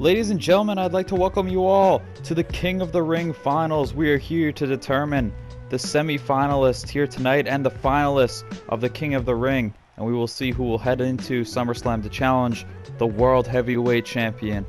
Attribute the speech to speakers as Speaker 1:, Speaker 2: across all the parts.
Speaker 1: Ladies and gentlemen, I'd like to welcome you all to the King of the Ring finals. We are here to determine the semi-finalists here tonight and the finalists of the King of the Ring. And we will see who will head into Summerslam to challenge the World Heavyweight Champion.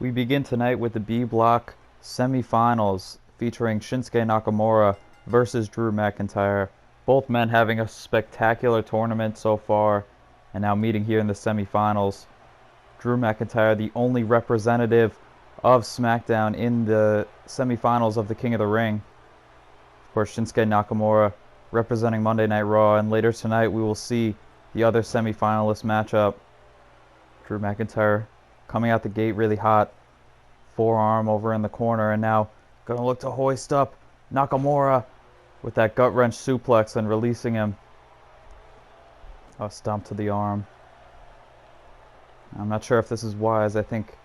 Speaker 1: We begin tonight with the B Block semifinals featuring Shinsuke Nakamura versus Drew McIntyre. Both men having a spectacular tournament so far and now meeting here in the semifinals. Drew McIntyre, the only representative of SmackDown in the semifinals of the King of the Ring. Of course, Shinsuke Nakamura representing Monday Night Raw, and later tonight we will see the other semifinalist matchup. Drew McIntyre coming out the gate really hot. Forearm over in the corner, and now going to look to hoist up Nakamura with that gut-wrench suplex and releasing him. A stomp to the arm. I'm not sure if this is wise. I think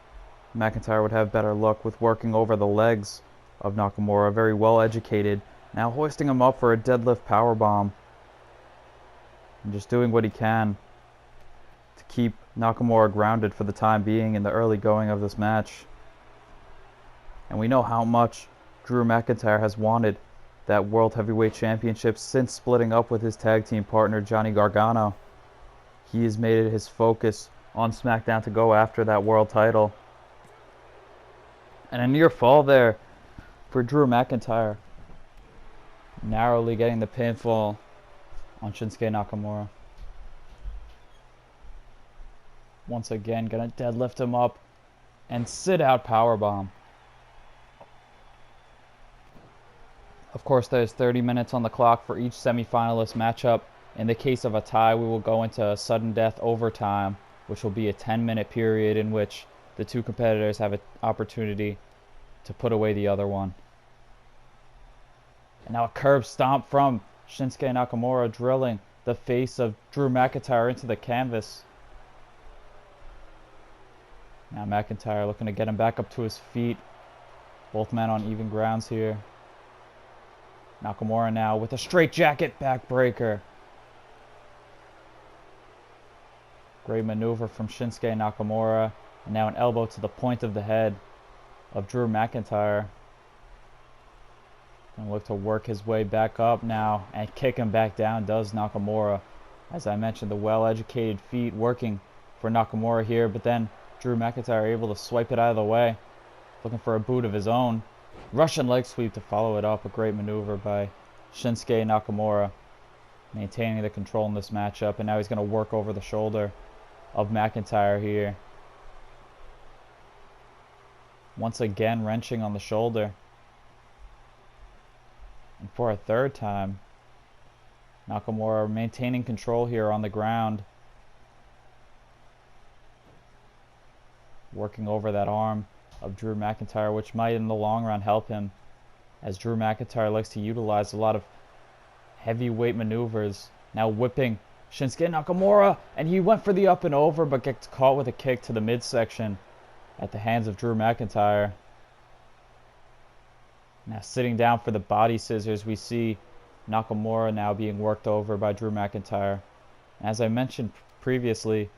Speaker 1: McIntyre would have better luck with working over the legs of Nakamura. Very well educated. Now hoisting him up for a deadlift powerbomb. And just doing what he can to keep Nakamura grounded for the time being in the early going of this match. And we know how much Drew McIntyre has wanted that World Heavyweight Championship since splitting up with his tag team partner Johnny Gargano. He has made it his focus on SmackDown to go after that world title. And a near fall there for Drew McIntyre, narrowly getting the pinfall on Shinsuke Nakamura. Once again, gonna deadlift him up and sit out powerbomb. Of course, there's 30 minutes on the clock for each semifinalist matchup. In the case of a tie, we will go into sudden death overtime, which will be a 10-minute period in which the two competitors have an opportunity to put away the other one. And now a curb stomp from Shinsuke Nakamura, drilling the face of Drew McIntyre into the canvas. Now McIntyre looking to get him back up to his feet. Both men on even grounds here. Nakamura now with a straight jacket backbreaker. Great maneuver from Shinsuke Nakamura. And now an elbow to the point of the head of Drew McIntyre. And look to work his way back up now and kick him back down does Nakamura. As I mentioned, the well-educated feet working for Nakamura here, but then Drew McIntyre able to swipe it out of the way. Looking for a boot of his own. Russian leg sweep to follow it up. A great maneuver by Shinsuke Nakamura. Maintaining the control in this matchup. And now he's going to work over the shoulder of McIntyre here. Once again wrenching on the shoulder. And for a third time, Nakamura maintaining control here on the ground. Working over that arm of Drew McIntyre, which might in the long run help him, as Drew McIntyre likes to utilize a lot of heavyweight maneuvers. Now whipping Shinsuke Nakamura, and he went for the up and over, but gets caught with a kick to the midsection at the hands of Drew McIntyre. Now sitting down for the body scissors, we see Nakamura now being worked over by Drew McIntyre. As I mentioned previously,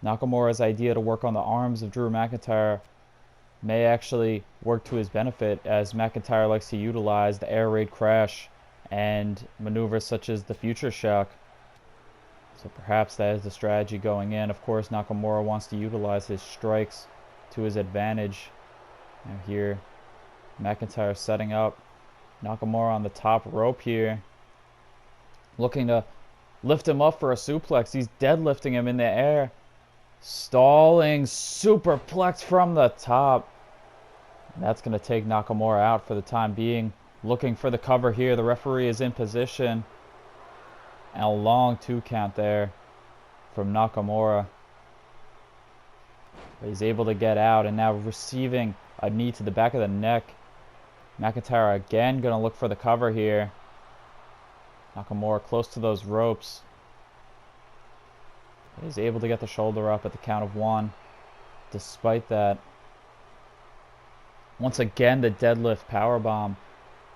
Speaker 1: Nakamura's idea to work on the arms of Drew McIntyre may actually work to his benefit, as McIntyre likes to utilize the air raid crash and maneuvers such as the future shock. So perhaps that is the strategy going in. Of course, Nakamura wants to utilize his strikes to his advantage. Now here, McIntyre setting up Nakamura on the top rope here. Looking to lift him up for a suplex. He's deadlifting him in the air. Stalling superplex from the top. And that's going to take Nakamura out for the time being. Looking for the cover here. The referee is in position. And a long 2 count there from Nakamura. But he's able to get out, and now receiving a knee to the back of the neck. McIntyre again going to look for the cover here. Nakamura close to those ropes. He's able to get the shoulder up at the count of 1. Despite that, once again the deadlift powerbomb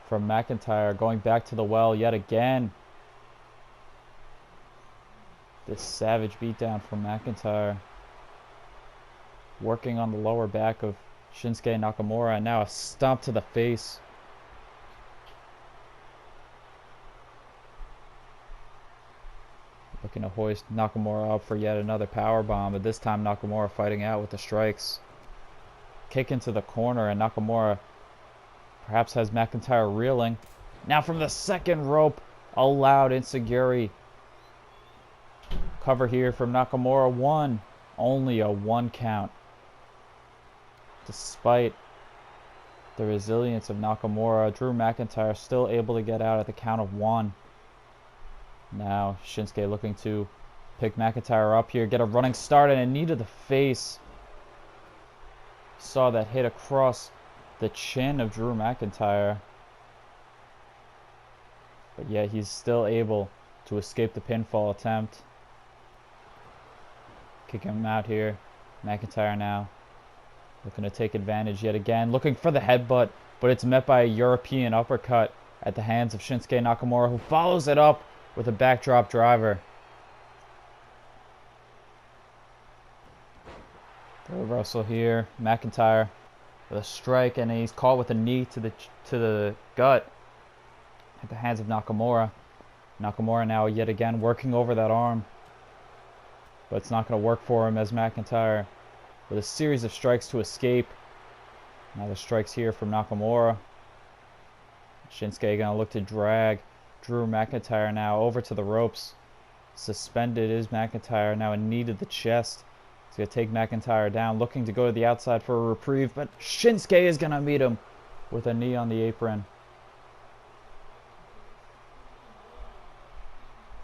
Speaker 1: from McIntyre, going back to the well yet again. This savage beatdown from McIntyre. Working on the lower back of Shinsuke Nakamura, and now a stomp to the face. Looking to hoist Nakamura up for yet another powerbomb, but this time Nakamura fighting out with the strikes. kick into the corner, and Nakamura perhaps has McIntyre reeling. Now from the second rope, a loud enziguri. Cover here from Nakamura. One. Only a 1 count. Despite the resilience of Nakamura, Drew McIntyre still able to get out at the count of 1. Now Shinsuke looking to pick McIntyre up here, get a running start, and a knee to the face. Saw that hit across the chin of Drew McIntyre. But yet he's still able to escape the pinfall attempt. Kick him out here. McIntyre now looking to take advantage yet again. Looking for the headbutt, but it's met by a European uppercut at the hands of Shinsuke Nakamura, who follows it up with a backdrop driver. The reversal here. McIntyre with a strike, and he's caught with a knee to the gut at the hands of Nakamura. Nakamura now yet again working over that arm, but it's not going to work for him as McIntyre with a series of strikes to escape. Now the strikes here from Nakamura. Shinsuke going to look to drag Drew McIntyre now over to the ropes. Suspended is McIntyre. Now a knee to the chest. He's going to take McIntyre down, looking to go to the outside for a reprieve, but Shinsuke is going to meet him with a knee on the apron.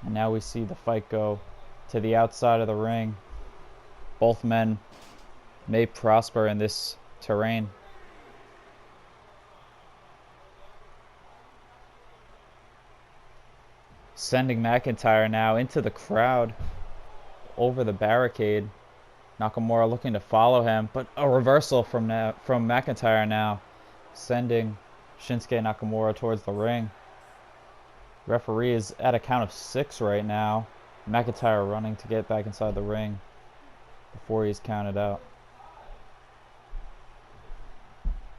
Speaker 1: And now we see the fight go to the outside of the ring. Both men may prosper in this terrain. Sending McIntyre now into the crowd over the barricade. Nakamura looking to follow him, but a reversal from McIntyre now, sending Shinsuke Nakamura towards the ring. Referee is at a count of 6 right now. McIntyre running to get back inside the ring before he's counted out.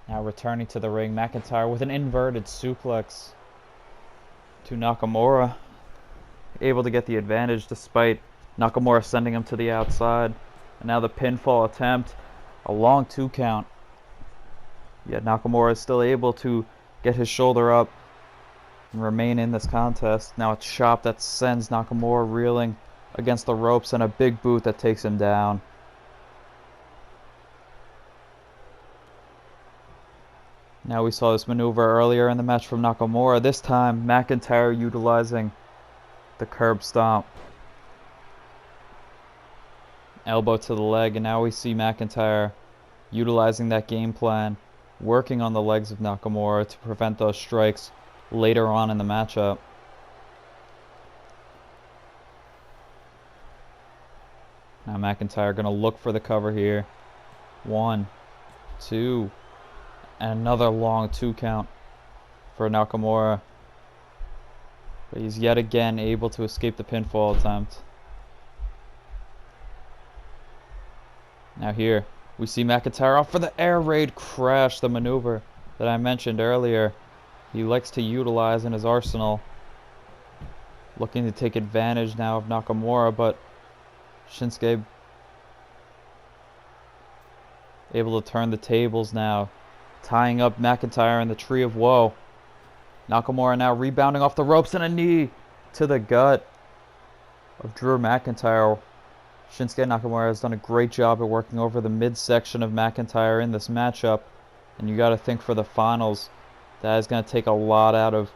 Speaker 1: Now returning to the ring, McIntyre with an inverted suplex to Nakamura. Able to get the advantage despite Nakamura sending him to the outside. And now the pinfall attempt, a long 2 count. Yet Nakamura is still able to get his shoulder up and remain in this contest. Now a chop that sends Nakamura reeling against the ropes, and a big boot that takes him down. Now we saw this maneuver earlier in the match from Nakamura. This time McIntyre utilizing the curb stomp. Elbow to the leg, and now we see McIntyre utilizing that game plan, working on the legs of Nakamura to prevent those strikes later on in the matchup. Now McIntyre going to look for the cover here. 1, 2, and another long 2 count for Nakamura. But he's yet again able to escape the pinfall attempt. Now here, we see McIntyre off for the air raid crash, the maneuver that I mentioned earlier. He likes to utilize in his arsenal. Looking to take advantage now of Nakamura, but Shinsuke able to turn the tables now. Tying up McIntyre in the Tree of Woe. Nakamura now rebounding off the ropes, and a knee to the gut of Drew McIntyre. Shinsuke Nakamura has done a great job at working over the midsection of McIntyre in this matchup. And you got to think for the finals, that is going to take a lot out of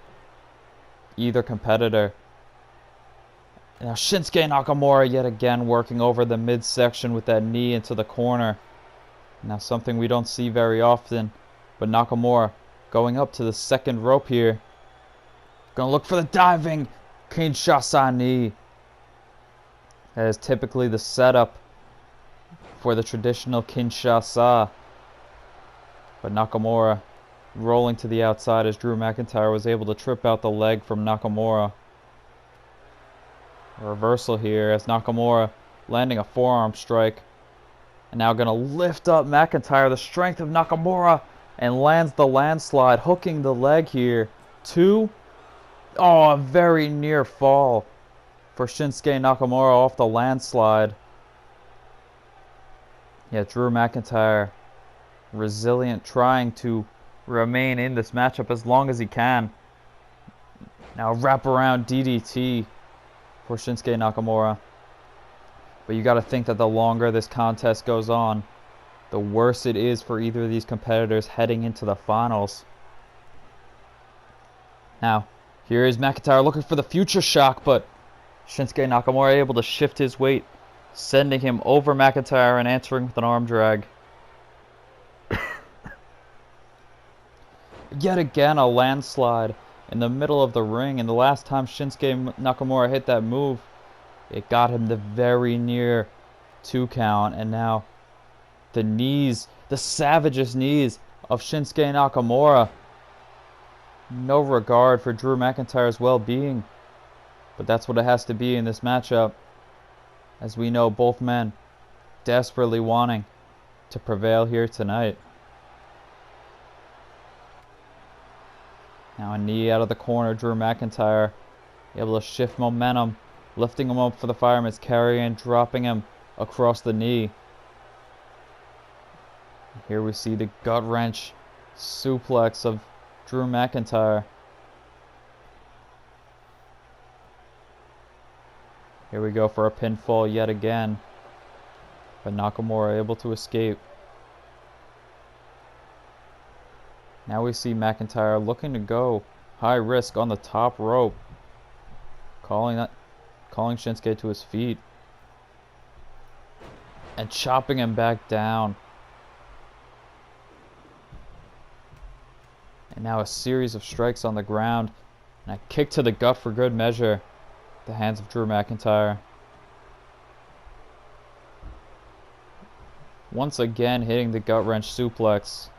Speaker 1: either competitor. Now Shinsuke Nakamura yet again working over the midsection with that knee into the corner. Now something we don't see very often. But Nakamura going up to the second rope here. Going to look for the diving Kinshasa knee. That is typically the setup for the traditional Kinshasa. But Nakamura rolling to the outside as Drew McIntyre was able to trip out the leg from Nakamura. A reversal here as Nakamura landing a forearm strike. And now going to lift up McIntyre, the strength of Nakamura, and lands the landslide, hooking the leg here. 2. Oh, a very near fall for Shinsuke Nakamura off the landslide. Yeah, Drew McIntyre resilient, trying to remain in this matchup as long as he can. Now wrap around DDT for Shinsuke Nakamura. But you got to think that the longer this contest goes on, the worse it is for either of these competitors heading into the finals. Now, here is McIntyre looking for the future shock, but Shinsuke Nakamura able to shift his weight, sending him over McIntyre and answering with an arm drag. Yet again, a landslide in the middle of the ring, and the last time Shinsuke Nakamura hit that move, it got him the very near 2 count, and now the knees, the savagest knees of Shinsuke Nakamura. No regard for Drew McIntyre's well-being, but that's what it has to be in this matchup, as we know both men desperately wanting to prevail here tonight. Now a knee out of the corner, Drew McIntyre able to shift momentum, lifting him up for the fireman's carry and dropping him across the knee. Here we see the gut-wrench suplex of Drew McIntyre. Here we go for a pinfall yet again, but Nakamura able to escape. Now we see McIntyre looking to go high risk on the top rope, calling Shinsuke to his feet and chopping him back down. And now a series of strikes on the ground and a kick to the gut for good measure at the hands of Drew McIntyre. Once again hitting the gut wrench suplex.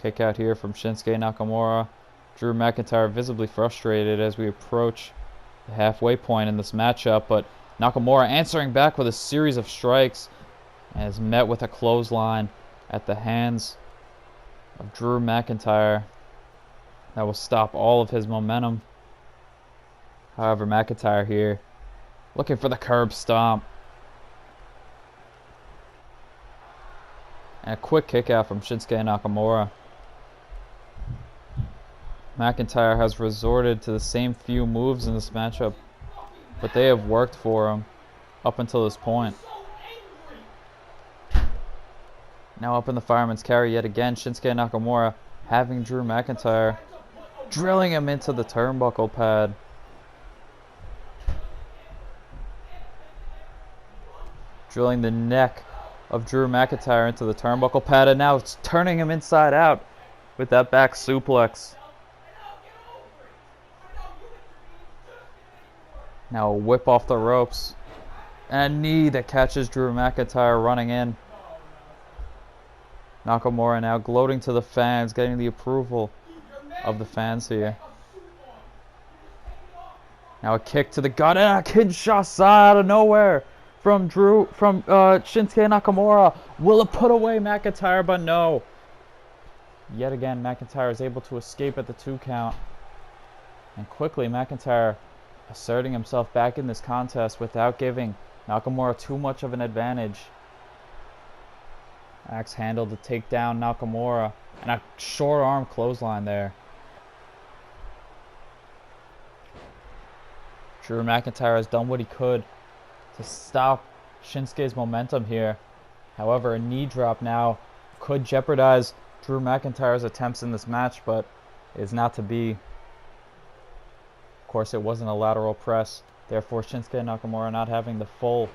Speaker 1: Kick out here from Shinsuke Nakamura. Drew McIntyre visibly frustrated as we approach the halfway point in this matchup, but Nakamura answering back with a series of strikes and is met with a clothesline at the hands of Drew McIntyre that will stop all of his momentum. However, McIntyre here looking for the curb stomp. And a quick kick out from Shinsuke Nakamura. McIntyre has resorted to the same few moves in this matchup, but they have worked for him up until this point. Now up in the fireman's carry yet again, Shinsuke Nakamura having Drew McIntyre, drilling him into the turnbuckle pad. Drilling the neck of Drew McIntyre into the turnbuckle pad, and now it's turning him inside out with that back suplex. Now a whip off the ropes. And a knee that catches Drew McIntyre running in. Nakamura now gloating to the fans, getting the approval of the fans here. Now a kick to the gut and a Kinshasa out of nowhere from Shinsuke Nakamura. Will it put away McIntyre? But no. Yet again, McIntyre is able to escape at the 2 count. And quickly, McIntyre asserting himself back in this contest without giving Nakamura too much of an advantage. Axe handle to take down Nakamura, and a short arm clothesline there. Drew McIntyre has done what he could to stop Shinsuke's momentum here. However, a knee drop now could jeopardize Drew McIntyre's attempts in this match, but is not to be. Of course, it wasn't a lateral press, therefore Shinsuke Nakamura not having the full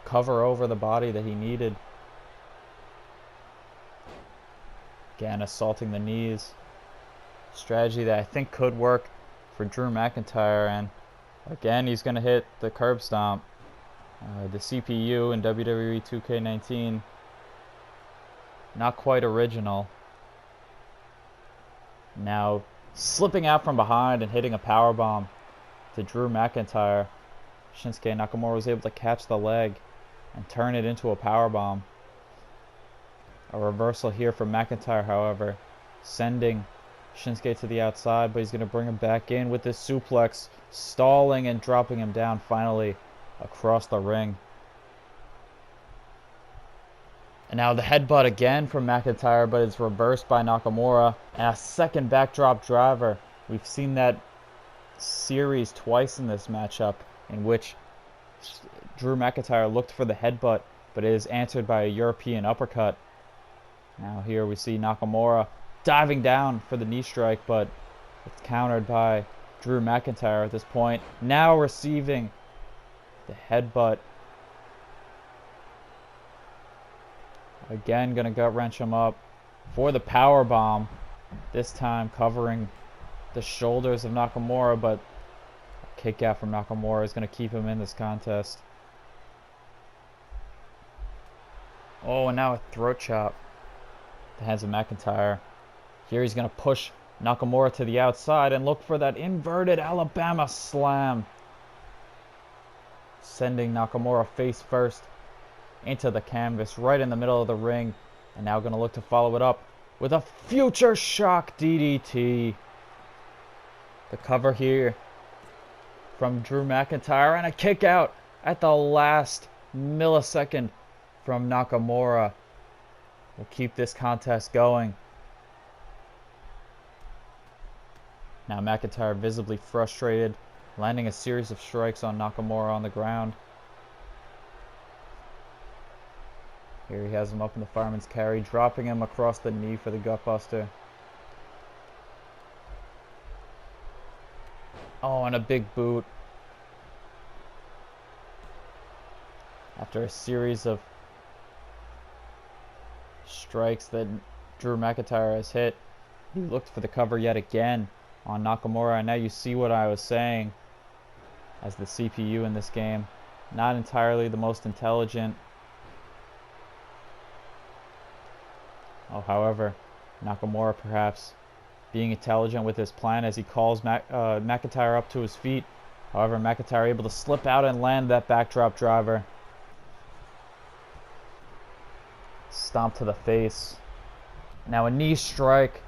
Speaker 1: cover over the body that he needed. Again, assaulting the knees. Strategy that I think could work for Drew McIntyre, and again he's going to hit the curb stomp. The CPU in WWE 2k19, not quite original. Now slipping out from behind and hitting a powerbomb to Drew McIntyre. Shinsuke Nakamura was able to catch the leg and turn it into a powerbomb. A reversal here from McIntyre, however, sending Shinsuke to the outside, but he's going to bring him back in with this suplex, stalling and dropping him down finally across the ring. And now the headbutt again from McIntyre, but it's reversed by Nakamura. And a second backdrop driver. We've seen that series twice in this matchup, in which Drew McIntyre looked for the headbutt, but it is answered by a European uppercut. Now here we see Nakamura diving down for the knee strike, but it's countered by Drew McIntyre at this point. Now receiving the headbutt. Again, gonna gut wrench him up for the power bomb. This time covering the shoulders of Nakamura, but a kick out from Nakamura is gonna keep him in this contest. Oh, and now a throat chop. The hands of McIntyre. Here he's going to push Nakamura to the outside and look for that inverted Alabama slam. Sending Nakamura face first into the canvas, right in the middle of the ring. And now going to look to follow it up with a future shock DDT. The cover here from Drew McIntyre and a kick out at the last millisecond from Nakamura. We'll keep this contest going. Now McIntyre visibly frustrated, landing a series of strikes on Nakamura on the ground. Here he has him up in the fireman's carry, dropping him across the knee for the gutbuster. Oh, and a big boot. After a series of strikes that Drew McIntyre has hit, he looked for the cover yet again on Nakamura, and now you see what I was saying as the CPU in this game. Not entirely the most intelligent. Oh, however, Nakamura perhaps being intelligent with his plan as he calls McIntyre up to his feet. However, McIntyre able to slip out and land that backdrop driver. Stomp to the face. Now a knee strike.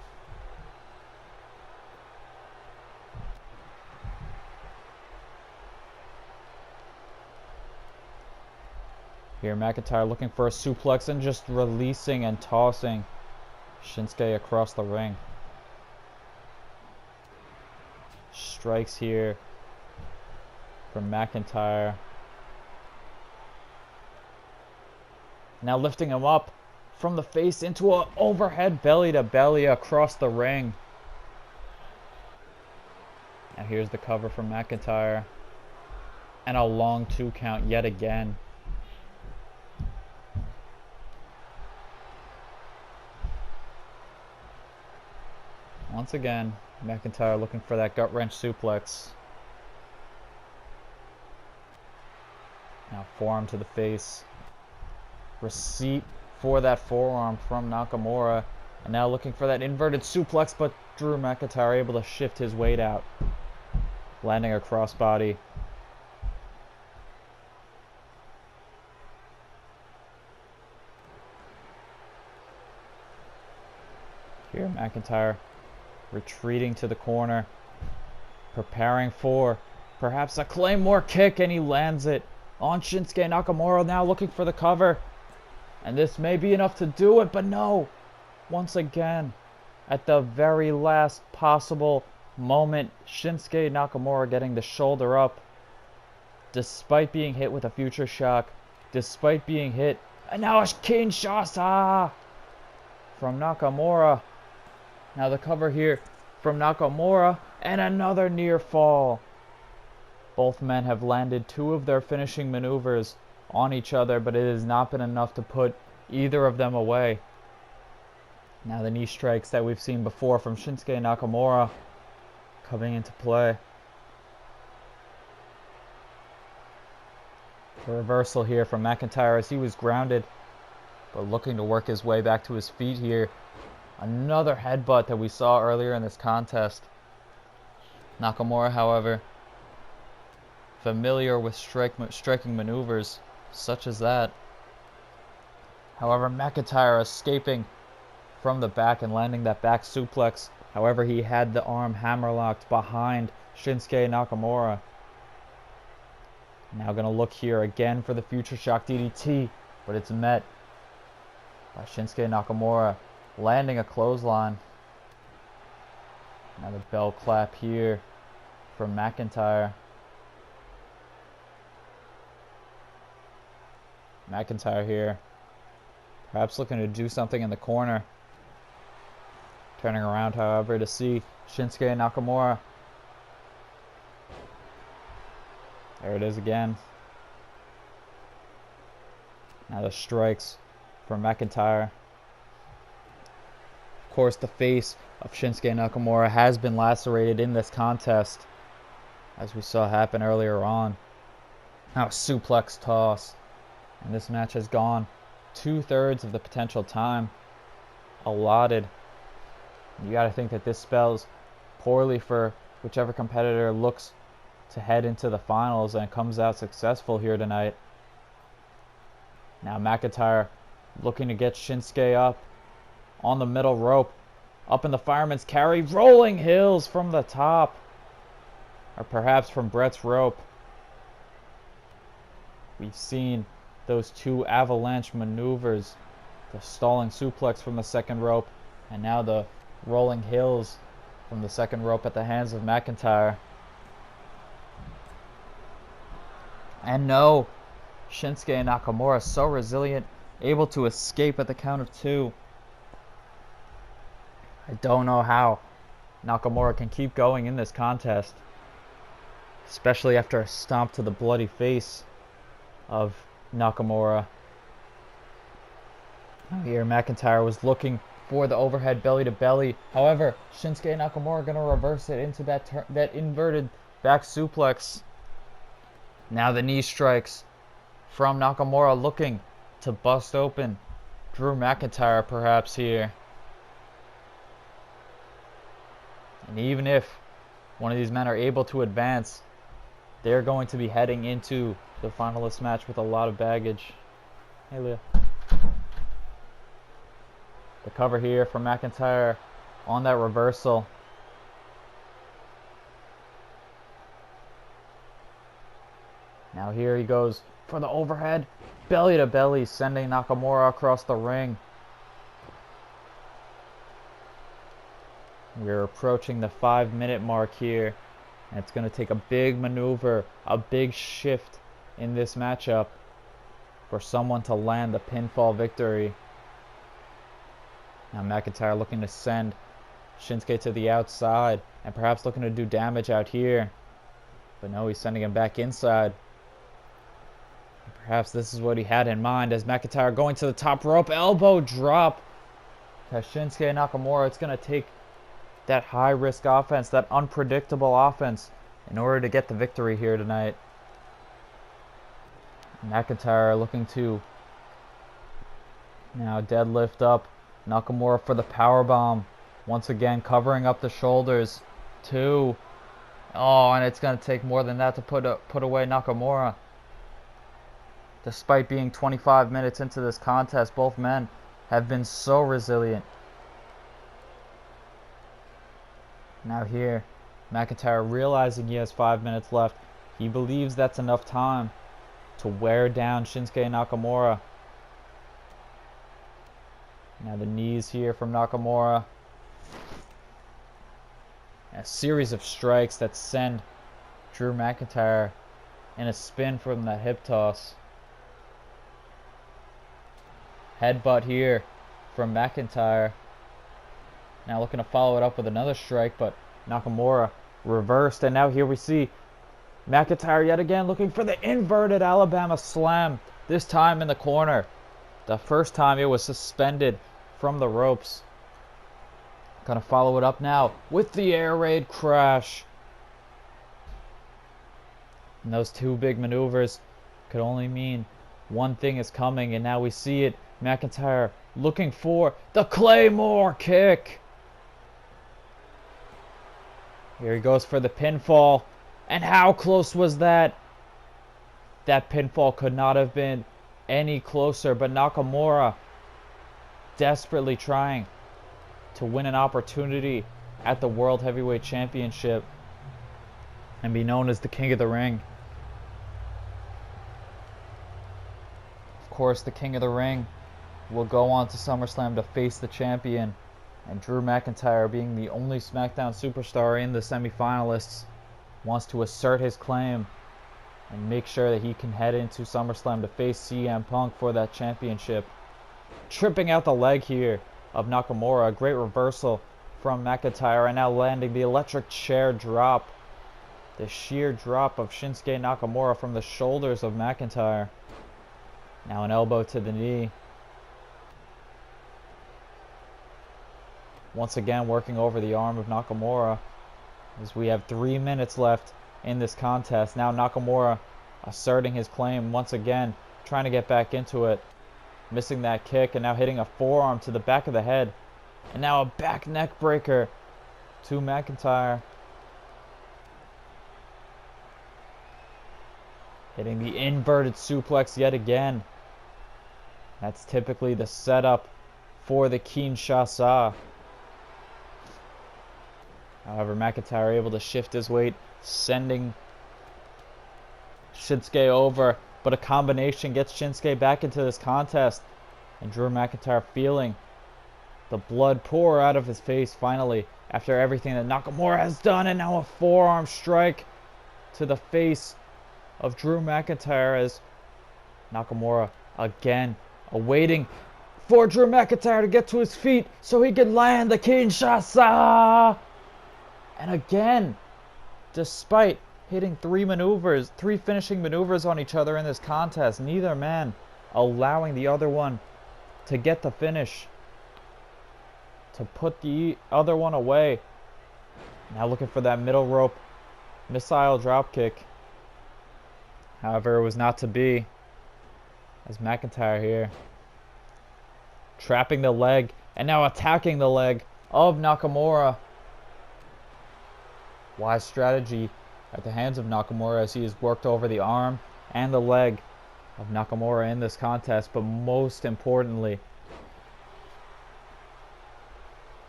Speaker 1: Here McIntyre looking for a suplex and just releasing and tossing Shinsuke across the ring. Strikes here from McIntyre. Now lifting him up from the face into an overhead belly to belly across the ring. Now here's the cover from McIntyre. And a long 2 count yet again. Once again, McIntyre looking for that gut wrench suplex. Now forearm to the face. Receipt for that forearm from Nakamura. And now looking for that inverted suplex, but Drew McIntyre able to shift his weight out. Landing a crossbody. Here McIntyre retreating to the corner, preparing for perhaps a Claymore kick, and he lands it on Shinsuke Nakamura, now looking for the cover. And this may be enough to do it, but no. Once again, at the very last possible moment, Shinsuke Nakamura getting the shoulder up, despite being hit with a future shock, despite being hit. And now a Kinshasa from Nakamura. Now the cover here from Nakamura, and another near fall. Both men have landed 2 of their finishing maneuvers on each other, but it has not been enough to put either of them away. Now the knee strikes that we've seen before from Shinsuke Nakamura coming into play. The reversal here from McIntyre as he was grounded, but looking to work his way back to his feet here. Another headbutt that we saw earlier in this contest. Nakamura, however, familiar with striking maneuvers such as that. However, McIntyre escaping from the back and landing that back suplex. However, he had the arm hammerlocked behind Shinsuke Nakamura. Now gonna look here again for the future shock DDT, but it's met by Shinsuke Nakamura landing a clothesline. Another bell clap here from McIntyre. McIntyre here, perhaps looking to do something in the corner. Turning around, however, to see Shinsuke Nakamura. There it is again. Now the strikes from McIntyre. Of course, the face of Shinsuke Nakamura has been lacerated in this contest, as we saw happen earlier on. Now a suplex toss. And this match has gone 2/3 of the potential time allotted. You got to think that this spells poorly for whichever competitor looks to head into the finals and comes out successful here tonight. Now McIntyre looking to get Shinsuke up on the middle rope. Up in the fireman's carry. Rolling hills from the top. Or perhaps from Brett's rope. We've seen those two avalanche maneuvers. The stalling suplex from the second rope. And now the rolling hills from the second rope at the hands of McIntyre. And no, Shinsuke Nakamura so resilient, able to escape at the count of 2. I don't know how Nakamura can keep going in this contest, especially after a stomp to the bloody face of Nakamura. Here McIntyre was looking for the overhead belly to belly. However, Shinsuke Nakamura going to reverse it into that inverted back suplex. Now the knee strikes from Nakamura, looking to bust open Drew McIntyre perhaps here. And even if one of these men are able to advance, they're going to be heading into the finalist match with a lot of baggage. Hey, Leah. The cover here from McIntyre on that reversal. Now here he goes for the overhead belly to belly, sending Nakamura across the ring. We're approaching the 5-minute mark here. And it's going to take a big maneuver, a big shift in this matchup for someone to land the pinfall victory. Now McIntyre looking to send Shinsuke to the outside and perhaps looking to do damage out here. But no, he's sending him back inside. And perhaps this is what he had in mind as McIntyre going to the top rope. Elbow drop. As Shinsuke Nakamura, it's going to take that high-risk offense, that unpredictable offense, in order to get the victory here tonight. McIntyre looking to now deadlift up Nakamura for the powerbomb. Once again, covering up the shoulders. 2. Oh, and it's going to take more than that to put away Nakamura. Despite being 25 minutes into this contest, both men have been so resilient. Now here, McIntyre realizing he has 5 minutes left. He believes that's enough time to wear down Shinsuke Nakamura. Now the knees here from Nakamura. A series of strikes that send Drew McIntyre in a spin from the hip toss. Headbutt here from McIntyre. Now looking to follow it up with another strike, but Nakamura reversed. And now here we see McIntyre yet again looking for the inverted Alabama slam. This time in the corner. The first time it was suspended from the ropes. Gonna follow it up now with the air raid crash. And those two big maneuvers could only mean one thing is coming, and now we see it. McIntyre looking for the Claymore kick. Here he goes for the pinfall. And how close was that? That pinfall could not have been any closer, but Nakamura desperately trying to win an opportunity at the World Heavyweight Championship and be known as the King of the Ring. Of course, the King of the Ring will go on to SummerSlam to face the champion, and Drew McIntyre, being the only SmackDown superstar in the semifinalists, wants to assert his claim and make sure that he can head into SummerSlam to face CM Punk for that championship. Tripping out the leg here of Nakamura. A great reversal from McIntyre, and now landing the electric chair drop. The sheer drop of Shinsuke Nakamura from the shoulders of McIntyre. Now an elbow to the knee. Once again working over the arm of Nakamura as we have 3 minutes left in this contest. Now Nakamura asserting his claim once again, trying to get back into it. Missing that kick, and now hitting a forearm to the back of the head. And now a back neck breaker to McIntyre. Hitting the inverted suplex yet again. That's typically the setup for the Kinshasa. However, McIntyre able to shift his weight, sending Shinsuke over. But a combination gets Shinsuke back into this contest. And Drew McIntyre feeling the blood pour out of his face finally, after everything that Nakamura has done. And now a forearm strike to the face of Drew McIntyre as Nakamura again awaiting for Drew McIntyre to get to his feet so he can land the Kinshasa. And again, despite hitting three finishing maneuvers on each other in this contest, neither man allowing the other one to get the finish, to put the other one away. Now looking for that middle rope missile dropkick. However, it was not to be, as McIntyre here trapping the leg and now attacking the leg of Nakamura. Wise strategy at the hands of Nakamura as he has worked over the arm and the leg of Nakamura in this contest. But most importantly,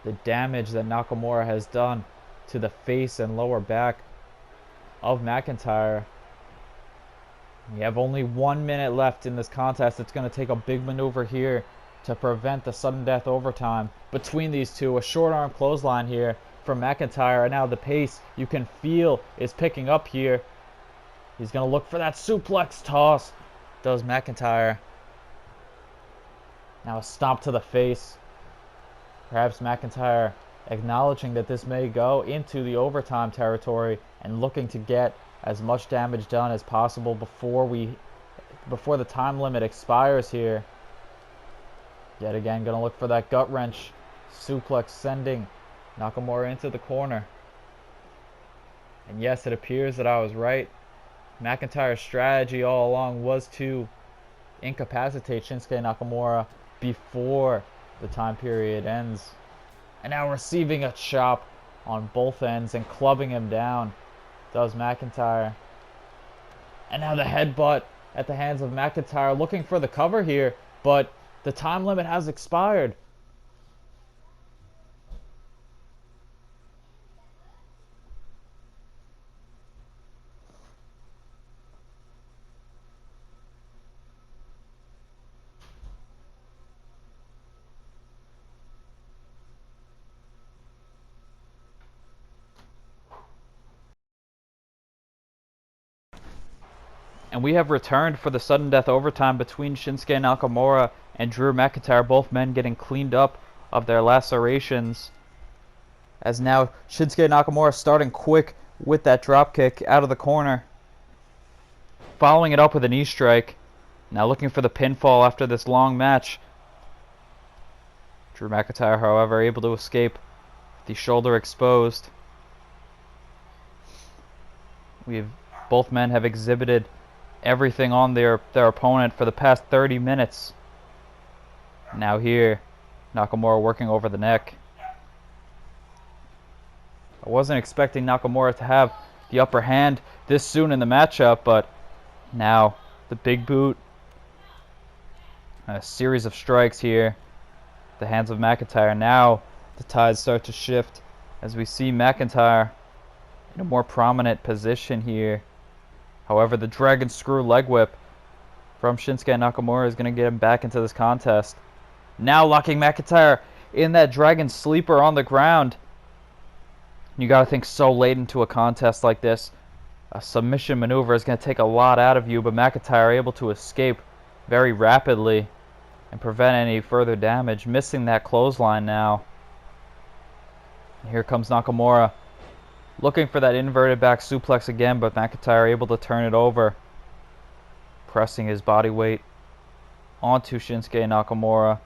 Speaker 1: the damage that Nakamura has done to the face and lower back of McIntyre. We have only 1 minute left in this contest. It's going to take a big maneuver here to prevent the sudden death overtime between these two. A short arm clothesline here from McIntyre, and now the pace you can feel is picking up here. He's going to look for that suplex toss. Does McIntyre. Now a stomp to the face. Perhaps McIntyre acknowledging that this may go into the overtime territory and looking to get as much damage done as possible before the time limit expires here. Yet again, going to look for that gut wrench suplex, sending Nakamura into the corner. And yes, it appears that I was right. McIntyre's strategy all along was to incapacitate Shinsuke Nakamura before the time period ends. And now receiving a chop on both ends and clubbing him down does McIntyre. And now the headbutt at the hands of McIntyre, looking for the cover here, but the time limit has expired. And we have returned for the sudden death overtime between Shinsuke Nakamura and Drew McIntyre, both men getting cleaned up of their lacerations. As now Shinsuke Nakamura starting quick with that dropkick out of the corner, following it up with a knee strike. Now looking for the pinfall after this long match. Drew McIntyre, however, able to escape with the shoulder exposed. Both men have exhibited everything on their opponent for the past 30 minutes. Now here, Nakamura working over the neck. I wasn't expecting Nakamura to have the upper hand this soon in the matchup, but now the big boot. A series of strikes here. The hands of McIntyre. Now the tides start to shift as we see McIntyre in a more prominent position here. However, the Dragon Screw leg whip from Shinsuke Nakamura is going to get him back into this contest. Now locking McIntyre in that Dragon Sleeper on the ground. You got to think so late into a contest like this, a submission maneuver is going to take a lot out of you, but McIntyre able to escape very rapidly and prevent any further damage, missing that clothesline now. And here comes Nakamura, looking for that inverted back suplex again, but McIntyre able to turn it over, pressing his body weight onto Shinsuke Nakamura,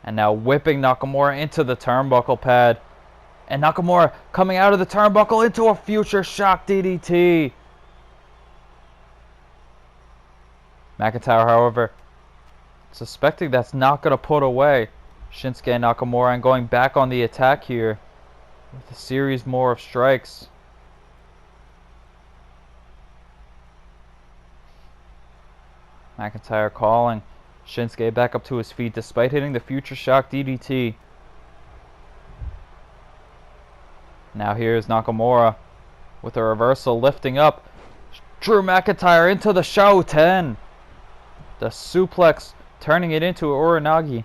Speaker 1: and now whipping Nakamura into the turnbuckle pad. And Nakamura coming out of the turnbuckle into a future shock DDT. McIntyre, however, suspecting that's not going to put away Shinsuke Nakamura and going back on the attack here with a series more of strikes. McIntyre calling Shinsuke back up to his feet despite hitting the future shock DDT. Now here's Nakamura with a reversal, lifting up Drew McIntyre into the Show 10. The suplex turning it into Uranagi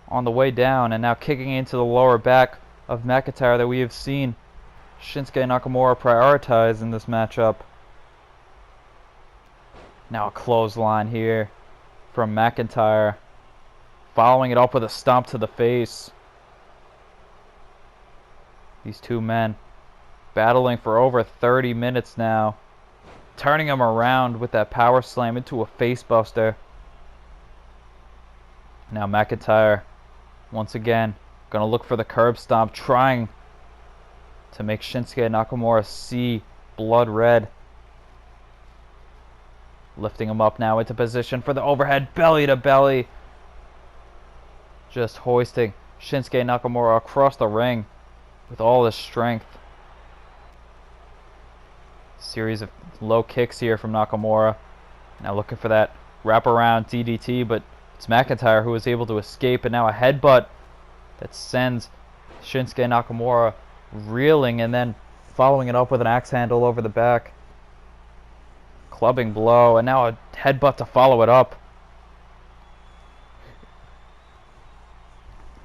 Speaker 1: on the way down, and now kicking into the lower back of McIntyre that we have seen Shinsuke Nakamura prioritize in this matchup. Now a clothesline here from McIntyre, following it up with a stomp to the face. These two men battling for over 30 minutes now, turning him around with that power slam into a face buster. Now McIntyre once again gonna look for the curb stomp, trying to make Shinsuke Nakamura see blood red. Lifting him up now into position for the overhead belly to belly, just hoisting Shinsuke Nakamura across the ring with all his strength. Series of low kicks here from Nakamura. Now looking for that wraparound DDT, but it's McIntyre who is able to escape, and now a headbutt that sends Shinsuke Nakamura reeling, and then following it up with an axe handle over the back. Clubbing blow, and now a headbutt to follow it up.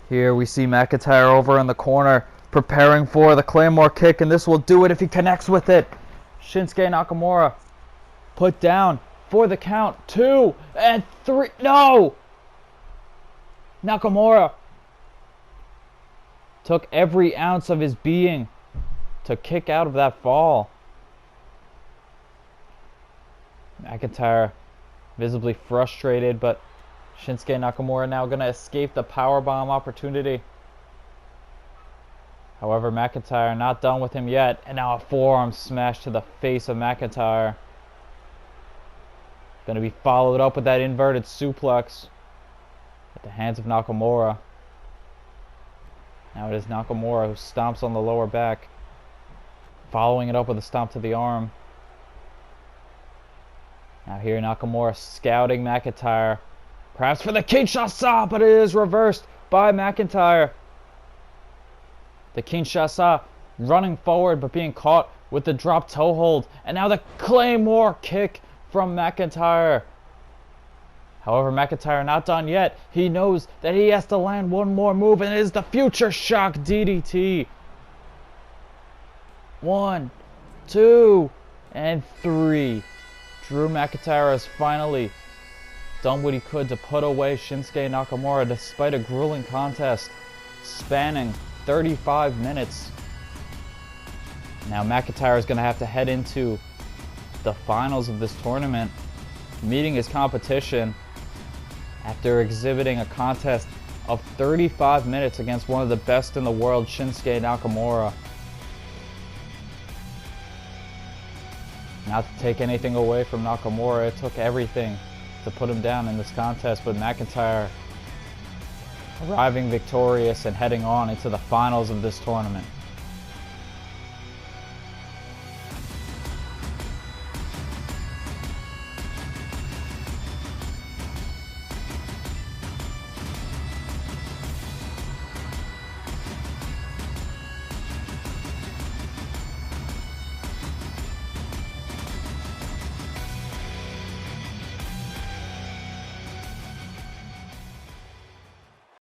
Speaker 1: Here we see McIntyre over in the corner, preparing for the Claymore kick, and this will do it if he connects with it. Shinsuke Nakamura put down for the count. 2 and 3. No! Nakamura took every ounce of his being to kick out of that fall. McIntyre visibly frustrated, but Shinsuke Nakamura now going to escape the powerbomb opportunity. However, McIntyre not done with him yet, and now a forearm smash to the face of McIntyre. Going to be followed up with that inverted suplex at the hands of Nakamura. Now it is Nakamura who stomps on the lower back, following it up with a stomp to the arm. Now here Nakamura scouting McIntyre, perhaps for the Kinshasa, but it is reversed by McIntyre. The Kinshasa running forward but being caught with the drop toe hold, and now the Claymore kick from McIntyre. However, McIntyre not done yet. He knows that he has to land one more move, and it is the future shock DDT. 1, 2, and 3. Drew McIntyre has finally done what he could to put away Shinsuke Nakamura despite a grueling contest spanning 35 minutes. Now McIntyre is going to have to head into the finals of this tournament, meeting his competition after exhibiting a contest of 35 minutes against one of the best in the world, Shinsuke Nakamura. Not to take anything away from Nakamura, it took everything to put him down in this contest, but McIntyre arriving victorious and heading on into the finals of this tournament.